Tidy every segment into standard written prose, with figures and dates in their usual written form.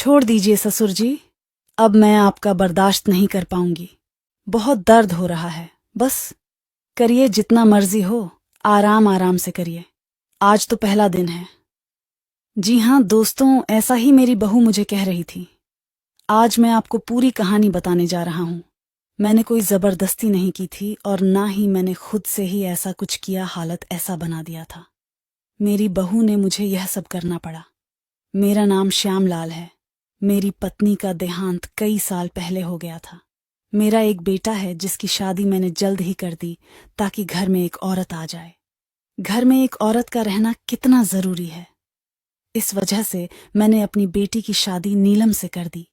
छोड़ दीजिए ससुर जी, अब मैं आपका बर्दाश्त नहीं कर पाऊंगी। बहुत दर्द हो रहा है। बस करिए जितना मर्जी हो, आराम आराम से करिए। आज तो पहला दिन है। जी हाँ दोस्तों, ऐसा ही मेरी बहू मुझे कह रही थी। आज मैं आपको पूरी कहानी बताने जा रहा हूँ। मैंने कोई जबरदस्ती नहीं की थी और ना ही मैंने खुद से ही ऐसा कुछ किया, हालत ऐसा बना दिया था। मेरी बहू ने मुझे यह सब करना पड़ा। मेरा नाम श्यामलाल है। मेरी पत्नी का देहांत कई साल पहले हो गया था। मेरा एक बेटा है जिसकी शादी मैंने जल्द ही कर दी, ताकि घर में एक औरत आ जाए। घर में एक औरत का रहना कितना जरूरी है, इस वजह से मैंने अपनी बेटी की शादी नीलम से कर दी।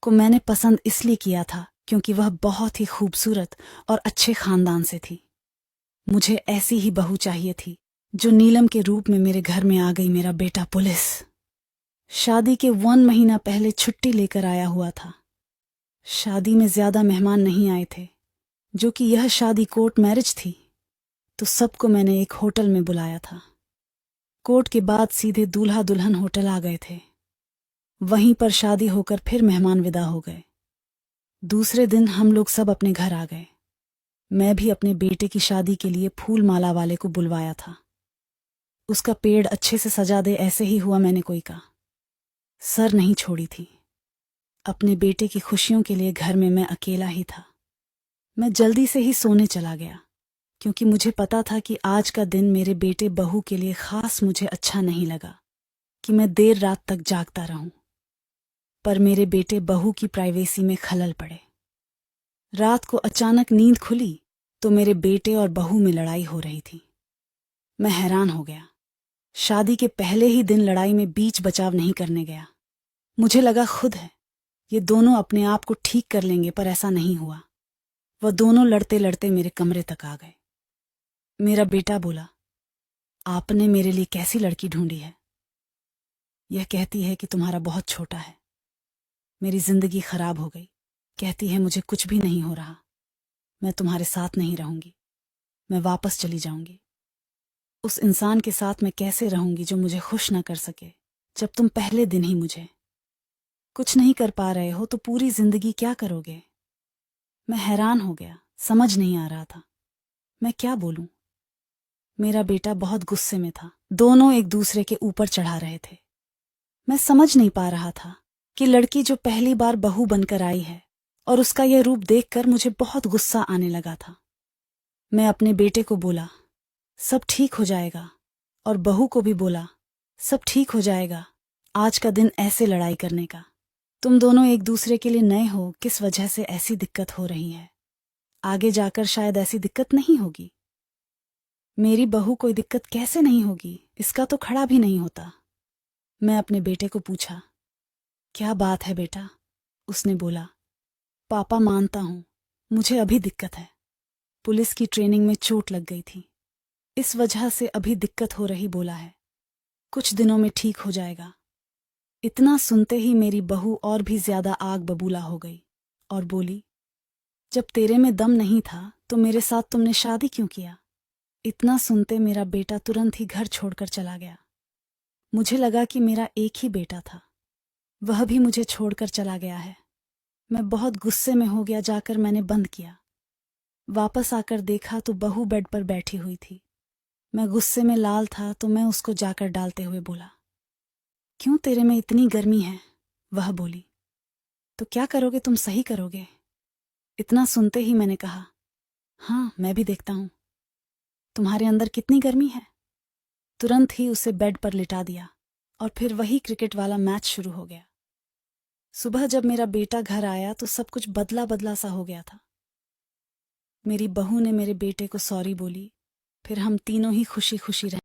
को मैंने पसंद इसलिए किया था क्योंकि वह बहुत ही खूबसूरत और अच्छे खानदान से थी। मुझे ऐसी ही बहू चाहिए थी जो नीलम के रूप में मेरे घर में आ गई। मेरा बेटा पुलिस शादी के 1 महीना पहले छुट्टी लेकर आया हुआ था। शादी में ज्यादा मेहमान नहीं आए थे, जो कि यह शादी कोर्ट मैरिज थी, तो सबको मैंने एक होटल में बुलाया था। कोर्ट के बाद सीधे दूल्हा दुल्हन होटल आ गए थे। वहीं पर शादी होकर फिर मेहमान विदा हो गए। दूसरे दिन हम लोग सब अपने घर आ गए। मैं भी अपने बेटे की शादी के लिए फूल माला वाले को बुलवाया था। उसका पेड़ अच्छे से सजा दे, ऐसे ही हुआ मैंने कोई का। सर नहीं छोड़ी थी। अपने बेटे की खुशियों के लिए घर में मैं अकेला ही था। मैं जल्दी से ही सोने चला गया, क्योंकि मुझे पता था कि आज का दिन मेरे बेटे बहू के लिए खास मुझे अच्छा नहीं लगा कि मैं देर रात तक जागता रहूं। पर मेरे बेटे बहू की प्राइवेसी में खलल पड़े। रात को अचानक नींद खुली तो मेरे बेटे और बहू में लड़ाई हो रही थी। मैं हैरान हो गया। शादी के पहले ही दिन लड़ाई में बीच बचाव नहीं करने गया। मुझे लगा खुद है, ये दोनों अपने आप को ठीक कर लेंगे, पर ऐसा नहीं हुआ। वह दोनों लड़ते लड़ते मेरे कमरे तक आ गए। मेरा बेटा बोला, आपने मेरे लिए कैसी लड़की ढूंढी है? यह कहती है कि तुम्हारा बहुत छोटा है। मेरी जिंदगी खराब हो गई। कहती है मुझे कुछ भी नहीं हो रहा, मैं तुम्हारे साथ नहीं रहूंगी, मैं वापस चली जाऊंगी। उस इंसान के साथ मैं कैसे रहूंगी जो मुझे खुश न कर सके, जब तुम पहले दिन ही मुझे कुछ नहीं कर पा रहे हो तो पूरी जिंदगी क्या करोगे? मैं हैरान हो गया, समझ नहीं आ रहा था मैं क्या बोलूं। मेरा बेटा बहुत गुस्से में था। दोनों एक दूसरे के ऊपर चढ़ा रहे थे। मैं समझ नहीं पा रहा था कि लड़की जो पहली बार बहू बनकर आई है, और उसका यह रूप देखकर मुझे बहुत गुस्सा आने लगा था। मैं अपने बेटे को बोला, सब ठीक हो जाएगा, और बहू को भी बोला, सब ठीक हो जाएगा। आज का दिन ऐसे लड़ाई करने का। तुम दोनों एक दूसरे के लिए नए हो, किस वजह से ऐसी दिक्कत हो रही है? आगे जाकर शायद ऐसी दिक्कत नहीं होगी। मेरी बहू कोई दिक्कत कैसे नहीं होगी, इसका तो खड़ा भी नहीं होता। मैं अपने बेटे को पूछा, क्या बात है बेटा? उसने बोला, पापा मानता हूं, मुझे अभी दिक्कत है। पुलिस की ट्रेनिंग में चोट लग गई थी, इस वजह से अभी दिक्कत हो रही। बोला है कुछ दिनों में ठीक हो जाएगा। इतना सुनते ही मेरी बहू और भी ज्यादा आग बबूला हो गई और बोली, जब तेरे में दम नहीं था तो मेरे साथ तुमने शादी क्यों किया? इतना सुनते मेरा बेटा तुरंत ही घर छोड़कर चला गया। मुझे लगा कि मेरा एक ही बेटा था, वह भी मुझे छोड़कर चला गया है। मैं बहुत गुस्से में हो गया। जाकर मैंने बंद किया। वापस आकर देखा तो बहू बेड पर बैठी हुई थी। मैं गुस्से में लाल था तो मैं उसको जाकर डालते हुए बोला, क्यों तेरे में इतनी गर्मी है? वह बोली, तो क्या करोगे तुम, सही करोगे? इतना सुनते ही मैंने कहा, हाँ मैं भी देखता हूं तुम्हारे अंदर कितनी गर्मी है। तुरंत ही उसे बेड पर लिटा दिया और फिर वही क्रिकेट वाला मैच शुरू हो गया। सुबह जब मेरा बेटा घर आया तो सब कुछ बदला बदला सा हो गया था। मेरी बहू ने मेरे बेटे को सॉरी बोली, फिर हम तीनों ही खुशी खुशी रहे।